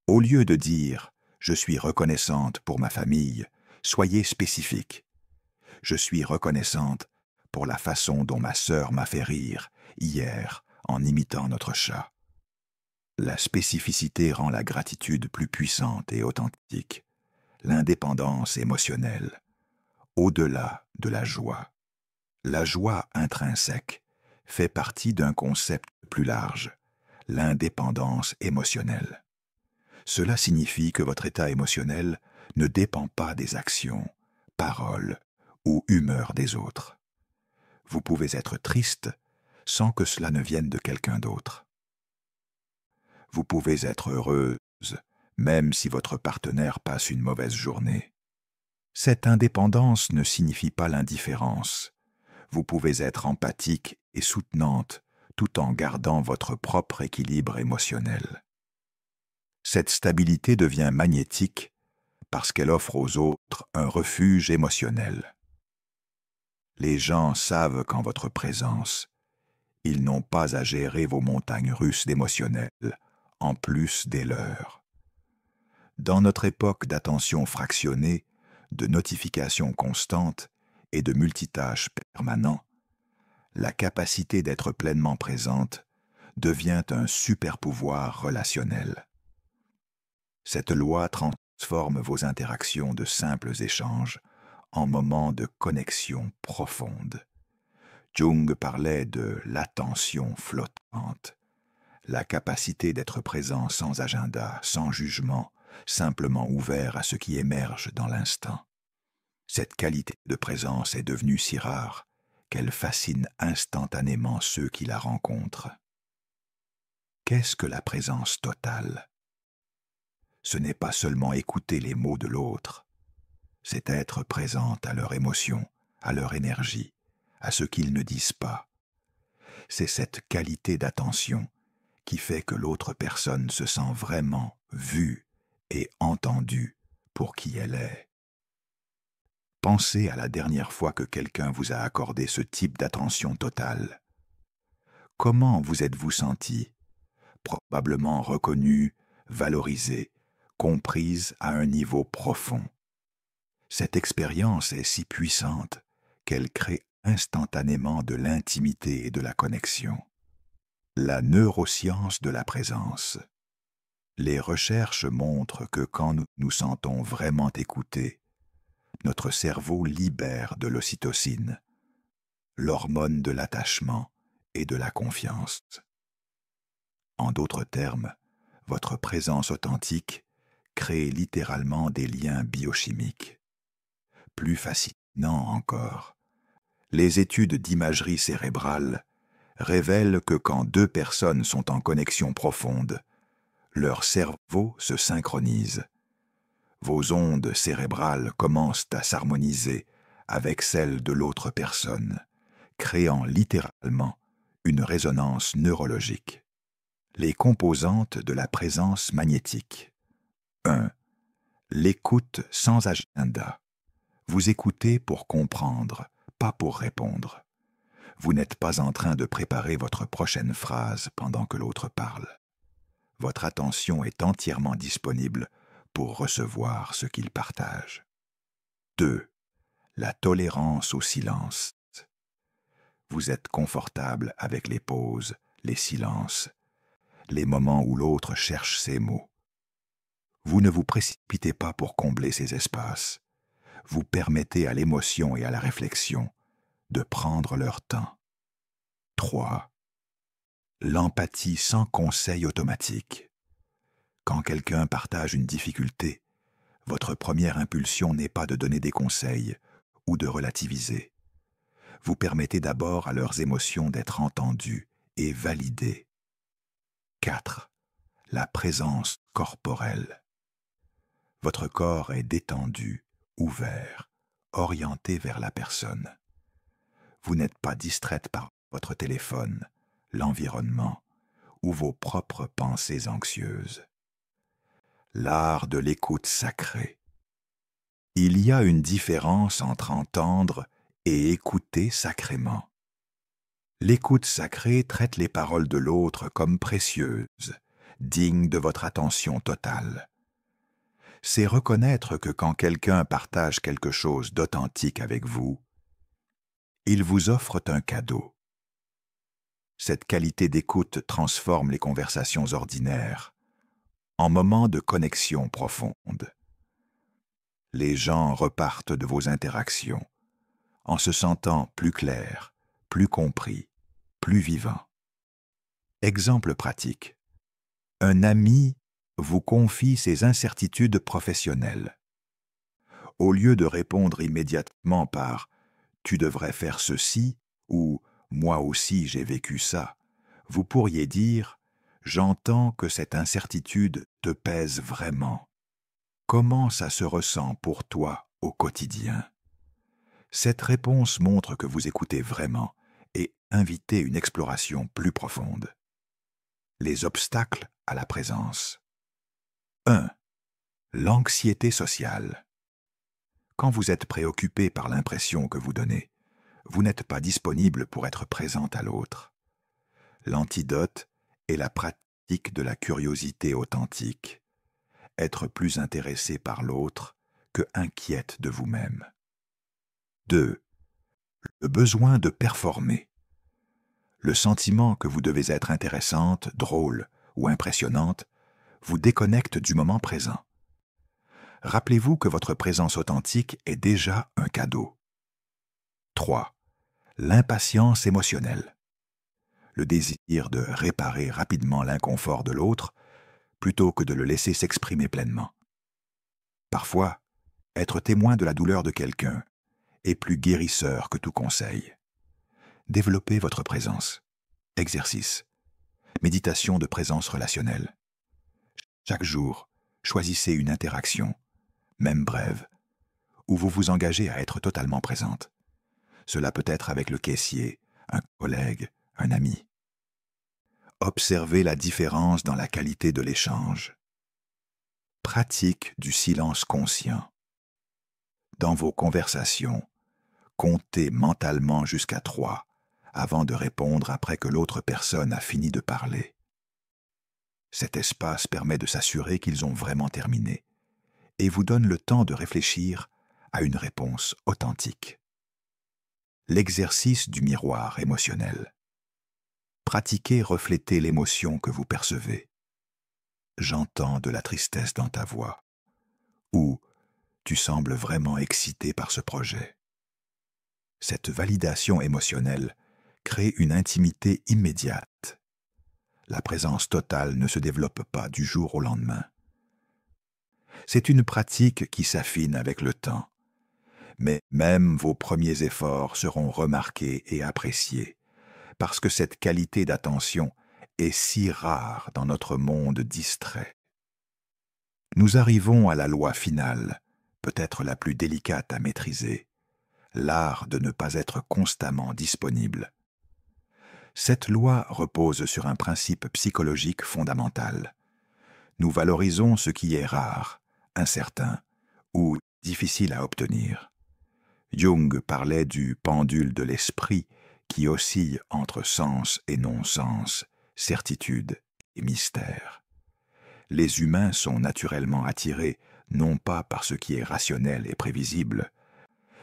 Au lieu de dire « je suis reconnaissante pour ma famille », soyez spécifique. « Je suis reconnaissante pour la façon dont ma sœur m'a fait rire hier en imitant notre chat. » La spécificité rend la gratitude plus puissante et authentique. L'indépendance émotionnelle, au-delà de la joie. La joie intrinsèque fait partie d'un concept plus large, l'indépendance émotionnelle. Cela signifie que votre état émotionnel ne dépend pas des actions, paroles ou humeurs des autres. Vous pouvez être triste sans que cela ne vienne de quelqu'un d'autre. Vous pouvez être heureuse même si votre partenaire passe une mauvaise journée. Cette indépendance ne signifie pas l'indifférence. Vous pouvez être empathique et soutenante tout en gardant votre propre équilibre émotionnel. Cette stabilité devient magnétique parce qu'elle offre aux autres un refuge émotionnel. Les gens savent qu'en votre présence, ils n'ont pas à gérer vos montagnes russes d'émotionnel, en plus des leurs. Dans notre époque d'attention fractionnée, de notifications constantes et de multitâches permanents, la capacité d'être pleinement présente devient un super-pouvoir relationnel. Cette loi transforme vos interactions de simples échanges en moments de connexion profonde. Jung parlait de l'attention flottante, la capacité d'être présent sans agenda, sans jugement, simplement ouvert à ce qui émerge dans l'instant. Cette qualité de présence est devenue si rare qu'elle fascine instantanément ceux qui la rencontrent. Qu'est-ce que la présence totale? Ce n'est pas seulement écouter les mots de l'autre, c'est être présente à leur émotion, à leur énergie, à ce qu'ils ne disent pas. C'est cette qualité d'attention qui fait que l'autre personne se sent vraiment vue et entendue pour qui elle est. Pensez à la dernière fois que quelqu'un vous a accordé ce type d'attention totale. Comment vous êtes-vous senti? Probablement reconnu, valorisé, comprise à un niveau profond. Cette expérience est si puissante qu'elle crée instantanément de l'intimité et de la connexion. La neuroscience de la présence. Les recherches montrent que quand nous nous sentons vraiment écoutés, notre cerveau libère de l'ocytocine, l'hormone de l'attachement et de la confiance. En d'autres termes, votre présence authentique crée littéralement des liens biochimiques. Plus fascinant encore, les études d'imagerie cérébrale révèlent que quand 2 personnes sont en connexion profonde, leurs cerveaux se synchronisent. Vos ondes cérébrales commencent à s'harmoniser avec celles de l'autre personne, créant littéralement une résonance neurologique. Les composantes de la présence magnétique. 1. L'écoute sans agenda. Vous écoutez pour comprendre, pas pour répondre. Vous n'êtes pas en train de préparer votre prochaine phrase pendant que l'autre parle. Votre attention est entièrement disponible pour recevoir ce qu'il partage. 2. La tolérance au silence. Vous êtes confortable avec les pauses, les silences, les moments où l'autre cherche ses mots. Vous ne vous précipitez pas pour combler ces espaces. Vous permettez à l'émotion et à la réflexion de prendre leur temps. 3. L'empathie sans conseil automatique. Quand quelqu'un partage une difficulté, votre première impulsion n'est pas de donner des conseils ou de relativiser. Vous permettez d'abord à leurs émotions d'être entendues et validées. 4. La présence corporelle. Votre corps est détendu, ouvert, orienté vers la personne. Vous n'êtes pas distraite par votre téléphone, l'environnement ou vos propres pensées anxieuses. L'art de l'écoute sacrée. Il y a une différence entre entendre et écouter sacrément. L'écoute sacrée traite les paroles de l'autre comme précieuses, dignes de votre attention totale. C'est reconnaître que quand quelqu'un partage quelque chose d'authentique avec vous, il vous offre un cadeau. Cette qualité d'écoute transforme les conversations ordinaires en moments de connexion profonde. Les gens repartent de vos interactions en se sentant plus clairs, plus compris, plus vivants. Exemple pratique. Un ami vous confie ses incertitudes professionnelles. Au lieu de répondre immédiatement par « tu devrais faire ceci » ou « moi aussi j'ai vécu ça », vous pourriez dire « j'entends que cette incertitude te pèse vraiment. Comment ça se ressent pour toi au quotidien ?» Cette réponse montre que vous écoutez vraiment et invitez une exploration plus profonde. Les obstacles à la présence. 1. L'anxiété sociale. Quand vous êtes préoccupé par l'impression que vous donnez, vous n'êtes pas disponible pour être présente à l'autre. L'antidote est la pratique de la curiosité authentique. Être plus intéressé par l'autre que inquiète de vous-même. 2. Le besoin de performer. Le sentiment que vous devez être intéressante, drôle ou impressionnante vous déconnecte du moment présent. Rappelez-vous que votre présence authentique est déjà un cadeau. 3. L'impatience émotionnelle. Le désir de réparer rapidement l'inconfort de l'autre plutôt que de le laisser s'exprimer pleinement. Parfois, être témoin de la douleur de quelqu'un est plus guérisseur que tout conseil. Développez votre présence. Exercice. Méditation de présence relationnelle. Chaque jour, choisissez une interaction, même brève, où vous vous engagez à être totalement présente. Cela peut être avec le caissier, un collègue, un ami. Observez la différence dans la qualité de l'échange. Pratique du silence conscient. Dans vos conversations, comptez mentalement jusqu'à 3 avant de répondre après que l'autre personne a fini de parler. Cet espace permet de s'assurer qu'ils ont vraiment terminé et vous donne le temps de réfléchir à une réponse authentique. L'exercice du miroir émotionnel. Pratiquez refléter l'émotion que vous percevez. J'entends de la tristesse dans ta voix. Ou tu sembles vraiment excité par ce projet. Cette validation émotionnelle crée une intimité immédiate. La présence totale ne se développe pas du jour au lendemain. C'est une pratique qui s'affine avec le temps. Mais même vos premiers efforts seront remarqués et appréciés, parce que cette qualité d'attention est si rare dans notre monde distrait. Nous arrivons à la loi finale, peut-être la plus délicate à maîtriser, l'art de ne pas être constamment disponible. Cette loi repose sur un principe psychologique fondamental. Nous valorisons ce qui est rare, incertain ou difficile à obtenir. Jung parlait du pendule de l'esprit qui oscille entre sens et non-sens, certitude et mystère. Les humains sont naturellement attirés non pas par ce qui est rationnel et prévisible,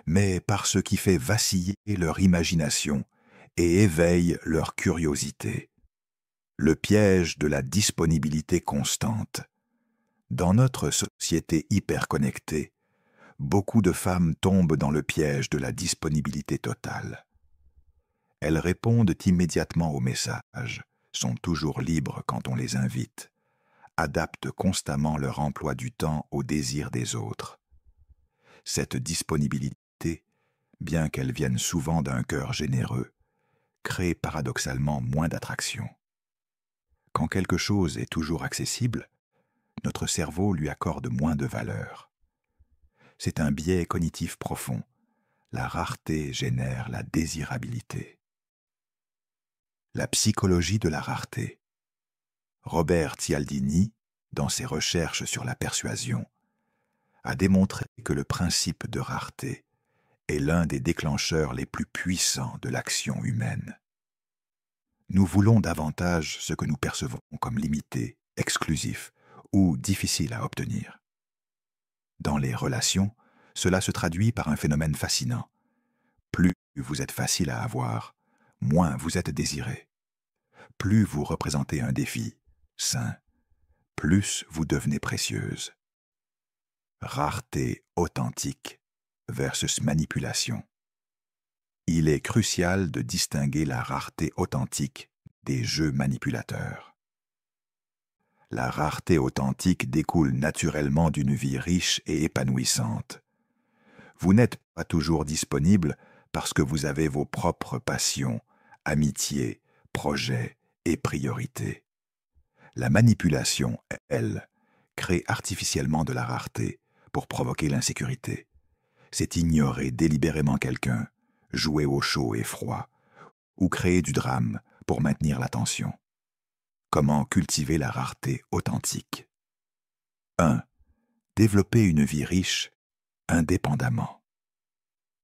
mais par ce qui fait vaciller leur imagination et éveille leur curiosité. Le piège de la disponibilité constante. Dans notre société hyperconnectée, beaucoup de femmes tombent dans le piège de la disponibilité totale. Elles répondent immédiatement aux messages, sont toujours libres quand on les invite, adaptent constamment leur emploi du temps aux désirs des autres. Cette disponibilité, bien qu'elle vienne souvent d'un cœur généreux, crée paradoxalement moins d'attraction. Quand quelque chose est toujours accessible, notre cerveau lui accorde moins de valeur. C'est un biais cognitif profond. La rareté génère la désirabilité. La psychologie de la rareté. Robert Cialdini, dans ses recherches sur la persuasion, a démontré que le principe de rareté est l'un des déclencheurs les plus puissants de l'action humaine. Nous voulons davantage ce que nous percevons comme limité, exclusif ou difficile à obtenir. Dans les relations, cela se traduit par un phénomène fascinant. Plus vous êtes facile à avoir, moins vous êtes désiré. Plus vous représentez un défi, sain, plus vous devenez précieuse. Rareté authentique versus manipulation. Il est crucial de distinguer la rareté authentique des jeux manipulateurs. La rareté authentique découle naturellement d'une vie riche et épanouissante. Vous n'êtes pas toujours disponible parce que vous avez vos propres passions, amitiés, projets et priorités. La manipulation, elle, crée artificiellement de la rareté pour provoquer l'insécurité. C'est ignorer délibérément quelqu'un, jouer au chaud et froid, ou créer du drame pour maintenir l'attention. Comment cultiver la rareté authentique? 1. Développer une vie riche indépendamment.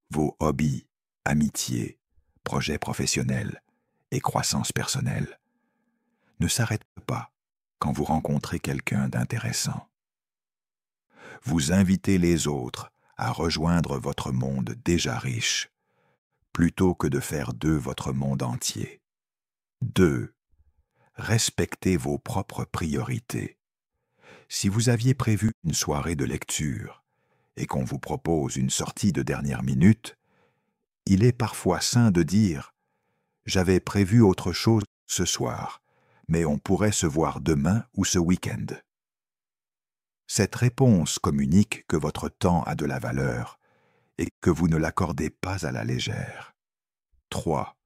Vos hobbies, amitiés, projets professionnels et croissance personnelle ne s'arrêtent pas quand vous rencontrez quelqu'un d'intéressant. Vous invitez les autres à rejoindre votre monde déjà riche, plutôt que de faire d'eux votre monde entier. 2. Respectez vos propres priorités. Si vous aviez prévu une soirée de lecture et qu'on vous propose une sortie de dernière minute, il est parfois sain de dire « J'avais prévu autre chose ce soir, mais on pourrait se voir demain ou ce week-end. » Cette réponse communique que votre temps a de la valeur et que vous ne l'accordez pas à la légère. 3.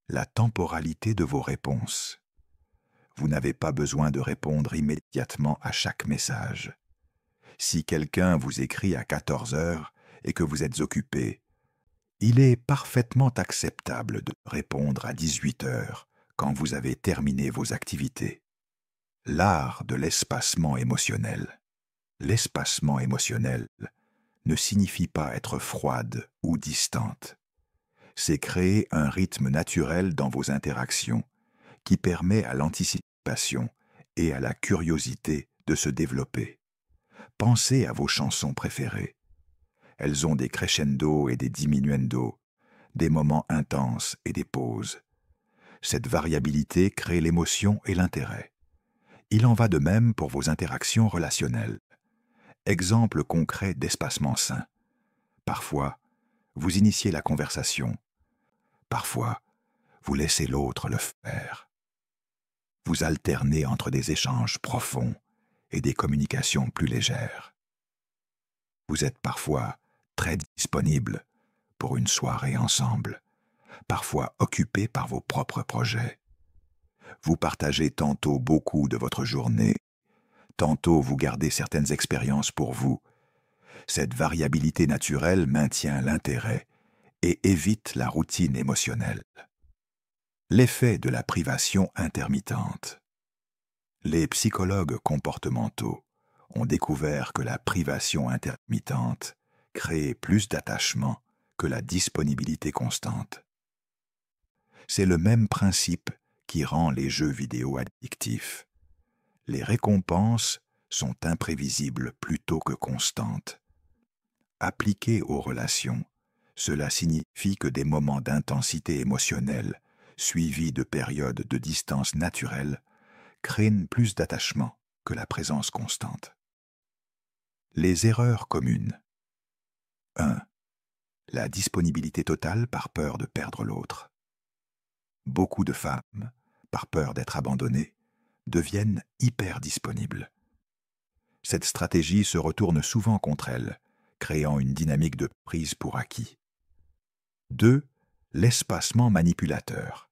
La temporalité de vos réponses. Vous n'avez pas besoin de répondre immédiatement à chaque message. Si quelqu'un vous écrit à 14 heures et que vous êtes occupé, il est parfaitement acceptable de répondre à 18 heures quand vous avez terminé vos activités. L'art de l'espacement émotionnel. L'espacement émotionnel ne signifie pas être froide ou distante. C'est créer un rythme naturel dans vos interactions qui permet à l'anticipation et à la curiosité de se développer. Pensez à vos chansons préférées. Elles ont des crescendo et des diminuendo, des moments intenses et des pauses. Cette variabilité crée l'émotion et l'intérêt. Il en va de même pour vos interactions relationnelles. Exemple concret d'espacement sain. Parfois, vous initiez la conversation. Parfois, vous laissez l'autre le faire. Vous alternez entre des échanges profonds et des communications plus légères. Vous êtes parfois très disponible pour une soirée ensemble, parfois occupé par vos propres projets. Vous partagez tantôt beaucoup de votre journée, tantôt vous gardez certaines expériences pour vous. Cette variabilité naturelle maintient l'intérêt et évite la routine émotionnelle. L'effet de la privation intermittente. Les psychologues comportementaux ont découvert que la privation intermittente crée plus d'attachement que la disponibilité constante. C'est le même principe qui rend les jeux vidéo addictifs. Les récompenses sont imprévisibles plutôt que constantes. Appliquées aux relations, cela signifie que des moments d'intensité émotionnelle, suivis de périodes de distance naturelle, créent plus d'attachement que la présence constante. Les erreurs communes. 1. La disponibilité totale par peur de perdre l'autre. Beaucoup de femmes, par peur d'être abandonnées, deviennent hyper disponibles. Cette stratégie se retourne souvent contre elles, créant une dynamique de prise pour acquis. 2. L'espacement manipulateur.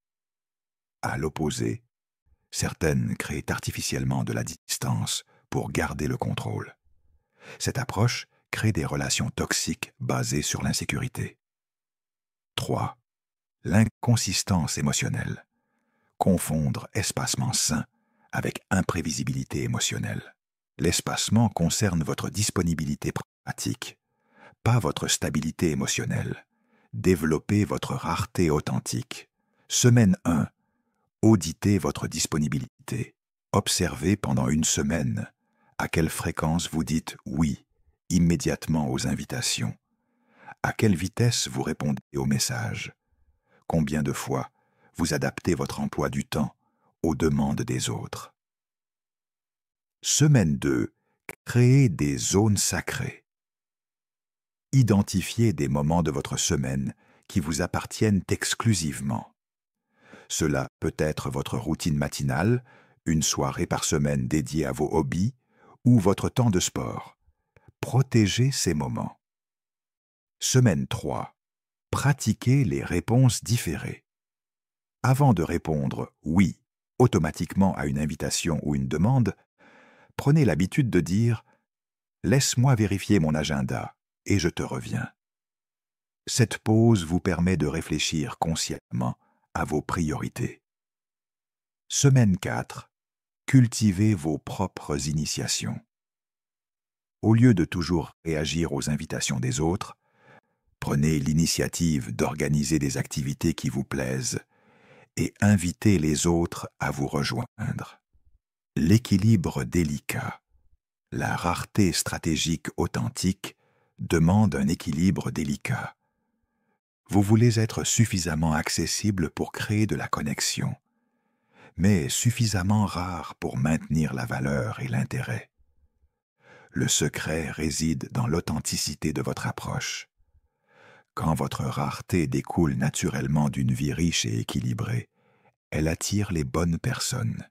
À l'opposé, certaines créent artificiellement de la distance pour garder le contrôle. Cette approche crée des relations toxiques basées sur l'insécurité. 3. L'inconsistance émotionnelle. Confondre espacement sain avec imprévisibilité émotionnelle. L'espacement concerne votre disponibilité pratique, pas votre stabilité émotionnelle. Développez votre rareté authentique. Semaine 1. Auditez votre disponibilité. Observez pendant une semaine à quelle fréquence vous dites oui immédiatement aux invitations. À quelle vitesse vous répondez aux messages. Combien de fois vous adaptez votre emploi du temps aux demandes des autres. Semaine 2. Créez des zones sacrées. Identifiez des moments de votre semaine qui vous appartiennent exclusivement. Cela peut être votre routine matinale, une soirée par semaine dédiée à vos hobbies ou votre temps de sport. Protégez ces moments. Semaine 3. Pratiquez les réponses différées. Avant de répondre « oui » automatiquement à une invitation ou une demande, prenez l'habitude de dire « laisse-moi vérifier mon agenda et je te reviens ». Cette pause vous permet de réfléchir consciemment à vos priorités. Semaine 4. Cultivez vos propres initiations. Au lieu de toujours réagir aux invitations des autres, prenez l'initiative d'organiser des activités qui vous plaisent et invitez les autres à vous rejoindre. L'équilibre délicat. La rareté stratégique authentique demande un équilibre délicat. Vous voulez être suffisamment accessible pour créer de la connexion, mais suffisamment rare pour maintenir la valeur et l'intérêt. Le secret réside dans l'authenticité de votre approche. Quand votre rareté découle naturellement d'une vie riche et équilibrée, elle attire les bonnes personnes,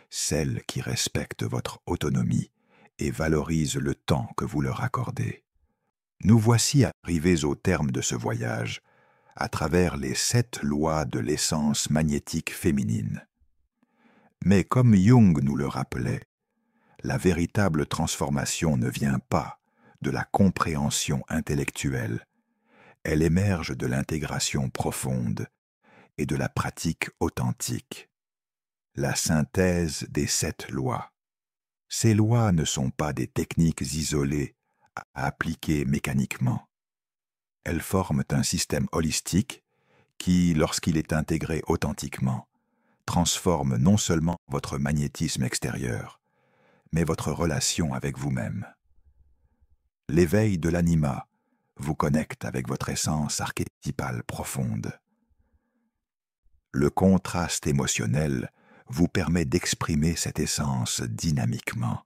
celles qui respectent votre autonomie et valorisent le temps que vous leur accordez. Nous voici arrivés au terme de ce voyage, à travers les 7 lois de l'essence magnétique féminine. Mais comme Jung nous le rappelait, la véritable transformation ne vient pas de la compréhension intellectuelle, elle émerge de l'intégration profonde et de la pratique authentique. La synthèse des 7 lois. Ces lois ne sont pas des techniques isolées à appliquer mécaniquement. Elles forment un système holistique qui, lorsqu'il est intégré authentiquement, transforme non seulement votre magnétisme extérieur, mais votre relation avec vous-même. L'éveil de l'anima vous connecte avec votre essence archétypale profonde. Le contraste émotionnel vous permet d'exprimer cette essence dynamiquement.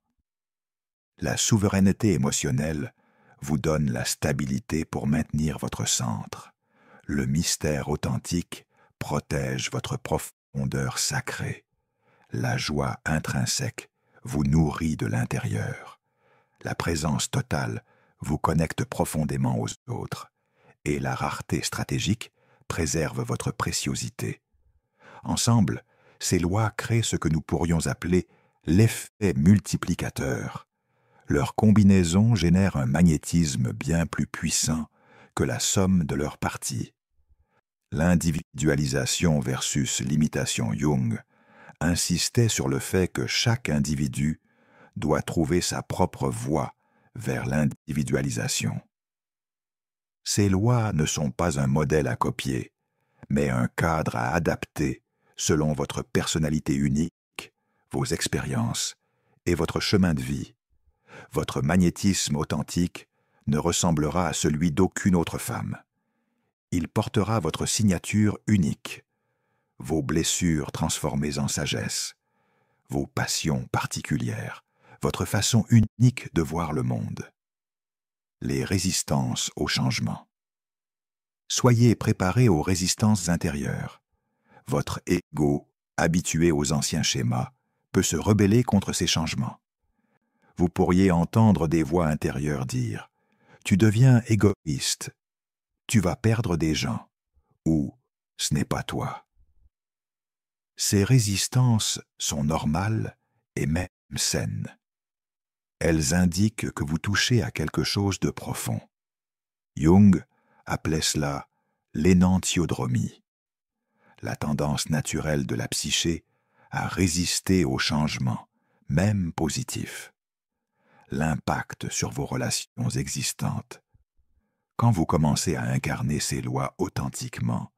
La souveraineté émotionnelle vous donne la stabilité pour maintenir votre centre. Le mystère authentique protège votre profondeur sacrée. La joie intrinsèque vous nourrit de l'intérieur. La présence totale vous connecte profondément aux autres, et la rareté stratégique préserve votre préciosité. Ensemble, ces lois créent ce que nous pourrions appeler l'effet multiplicateur. Leur combinaison génère un magnétisme bien plus puissant que la somme de leurs parties. L'individualisation versus l'imitation Jung insistait sur le fait que chaque individu doit trouver sa propre voie vers l'individualisation. Ces lois ne sont pas un modèle à copier, mais un cadre à adapter selon votre personnalité unique, vos expériences et votre chemin de vie. Votre magnétisme authentique ne ressemblera à celui d'aucune autre femme. Il portera votre signature unique, vos blessures transformées en sagesse, vos passions particulières, votre façon unique de voir le monde. les résistances au changement. Soyez préparé aux résistances intérieures. Votre ego, habitué aux anciens schémas, peut se rebeller contre ces changements. Vous pourriez entendre des voix intérieures dire « Tu deviens égoïste, tu vas perdre des gens » ou « Ce n'est pas toi ». Ces résistances sont normales et même saines. Elles indiquent que vous touchez à quelque chose de profond. Jung appelait cela l'énantiodromie, la tendance naturelle de la psyché à résister aux changements, même positifs. L'impact sur vos relations existantes. Quand vous commencez à incarner ces lois authentiquement,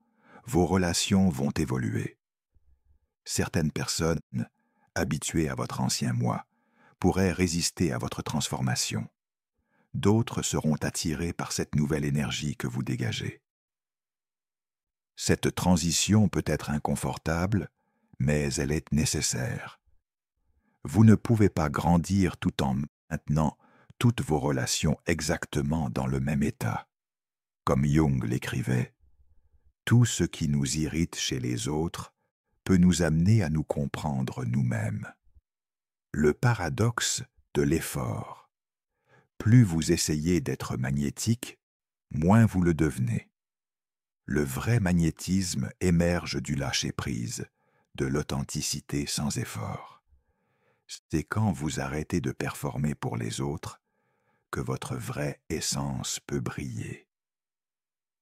vos relations vont évoluer. Certaines personnes, habituées à votre ancien moi, pourraient résister à votre transformation. D'autres seront attirées par cette nouvelle énergie que vous dégagez. Cette transition peut être inconfortable, mais elle est nécessaire. Vous ne pouvez pas grandir tout en maintenant toutes vos relations exactement dans le même état. Comme Jung l'écrivait, tout ce qui nous irrite chez les autres peut nous amener à nous comprendre nous-mêmes. Le paradoxe de l'effort. Plus vous essayez d'être magnétique, moins vous le devenez. Le vrai magnétisme émerge du lâcher-prise, de l'authenticité sans effort. C'est quand vous arrêtez de performer pour les autres que votre vraie essence peut briller.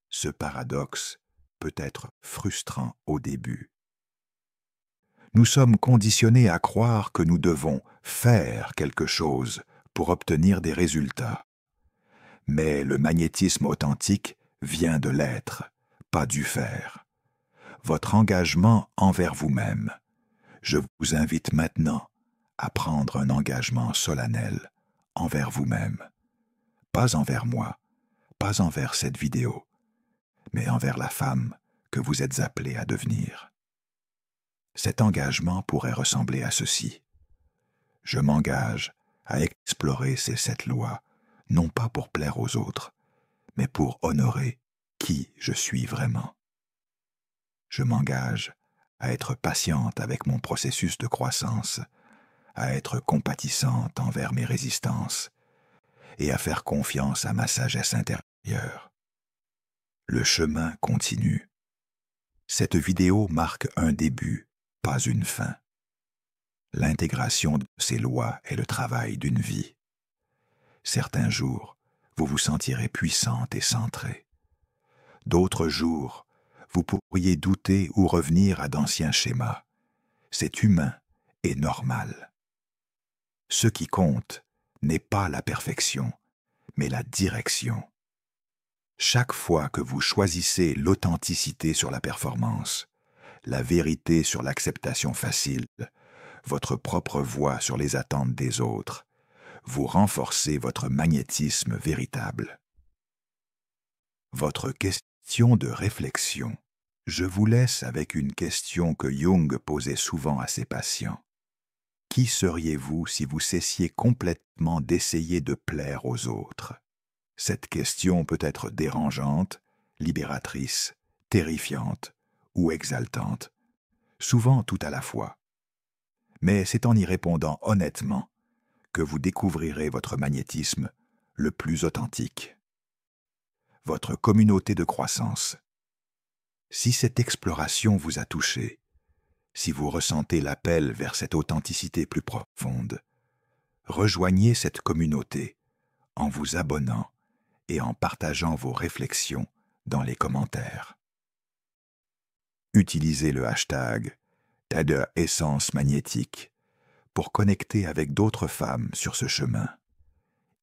Ce paradoxe peut être frustrant au début. Nous sommes conditionnés à croire que nous devons faire quelque chose pour obtenir des résultats. Mais le magnétisme authentique vient de l'être, pas du faire. Votre engagement envers vous-même. Je vous invite maintenant à prendre un engagement solennel envers vous-même. Pas envers moi, pas envers cette vidéo, mais envers la femme que vous êtes appelée à devenir. Cet engagement pourrait ressembler à ceci. Je m'engage à explorer ces 7 lois, non pas pour plaire aux autres, mais pour honorer qui je suis vraiment. Je m'engage à être patiente avec mon processus de croissance, à être compatissante envers mes résistances et à faire confiance à ma sagesse intérieure. Le chemin continue. Cette vidéo marque un début, pas une fin. L'intégration de ces lois est le travail d'une vie. Certains jours, vous vous sentirez puissante et centrée. D'autres jours, vous pourriez douter ou revenir à d'anciens schémas. C'est humain et normal. Ce qui compte n'est pas la perfection, mais la direction. Chaque fois que vous choisissez l'authenticité sur la performance, la vérité sur l'acceptation facile, votre propre voix sur les attentes des autres, vous renforcez votre magnétisme véritable. Votre question de réflexion. Je vous laisse avec une question que Jung posait souvent à ses patients. Qui seriez-vous si vous cessiez complètement d'essayer de plaire aux autres? Cette question peut être dérangeante, libératrice, terrifiante ou exaltante, souvent tout à la fois. Mais c'est en y répondant honnêtement que vous découvrirez votre magnétisme le plus authentique. Votre communauté de croissance. Si cette exploration vous a touché, si vous ressentez l'appel vers cette authenticité plus profonde, rejoignez cette communauté en vous abonnant et en partageant vos réflexions dans les commentaires. Utilisez le hashtag #Essence magnétique pour connecter avec d'autres femmes sur ce chemin.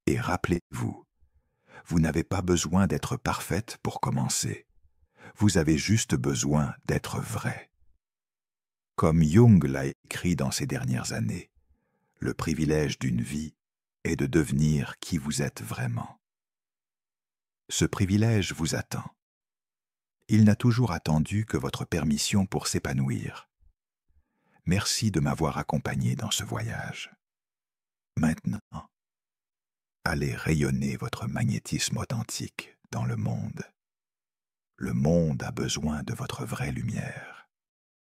Et rappelez-vous, vous n'avez pas besoin d'être parfaite pour commencer. Vous avez juste besoin d'être vrai. Comme Jung l'a écrit dans ces dernières années, le privilège d'une vie est de devenir qui vous êtes vraiment. Ce privilège vous attend. Il n'a toujours attendu que votre permission pour s'épanouir. Merci de m'avoir accompagné dans ce voyage. Maintenant, allez rayonner votre magnétisme authentique dans le monde. Le monde a besoin de votre vraie lumière.